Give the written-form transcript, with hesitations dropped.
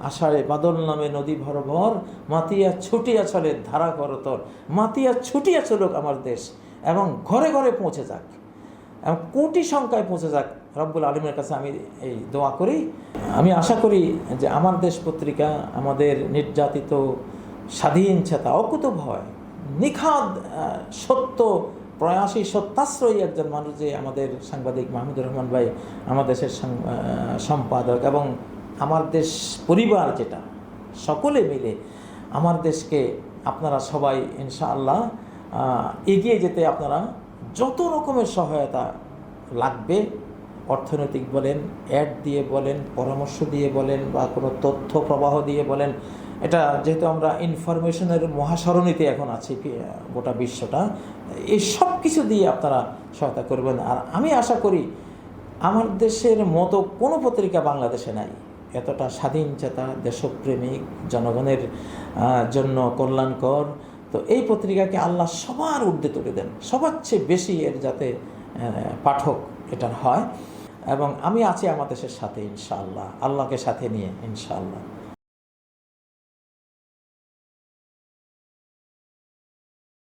আষাঢ়ে বাদল নামে নদী ভর ভর, মাতিয়া ছুটিয়া চলে ধারা করতর, মাতিয়া ছুটিয়া চলুক আমার দেশ এবং ঘরে ঘরে পৌঁছে যাক এবং কোটি সংখ্যায় পৌঁছে যাক। রব্বুল আলমের কাছে আমি এই দোয়া করি। আমি আশা করি যে আমার দেশ পত্রিকা আমাদের নির্যাতিত স্বাধীন চেতা অকুতভয় নিখাদ সত্য প্রয়াসী সত্যাশ্রয়ী একজন মানুষ যে আমাদের সাংবাদিক মাহমুদুর রহমান ভাই, আমার দেশের সম্পাদক, এবং আমার দেশ পরিবার যেটা সকলে মিলে আমার দেশকে আপনারা সবাই ইনশাআল্লাহ এগিয়ে যেতে আপনারা যত রকমের সহায়তা লাগবে, অর্থনৈতিক বলেন, অ্যাড দিয়ে বলেন, পরামর্শ দিয়ে বলেন, বা কোনো তথ্য প্রবাহ দিয়ে বলেন, এটা যেহেতু আমরা ইনফরমেশনের মহাসরণীতে এখন আছি গোটা বিশ্বটা, এই সব কিছু দিয়ে আপনারা সহায়তা করবেন। আর আমি আশা করি আমার দেশের মতো কোনো পত্রিকা বাংলাদেশে নাই এতটা স্বাধীন চেতা, দেশপ্রেমিক, জনগণের জন্য কল্যাণকর। তো এই পত্রিকাকে আল্লাহ সবার ঊর্ধ্বে তুলে দেন, সবার চেয়ে বেশি এর যাতে পাঠক এটার হয়। এবং আমি আছি আমার দেশের সাথে ইনশাআল্লাহ, আল্লাহকে সাথে নিয়ে ইনশাআল্লাহ।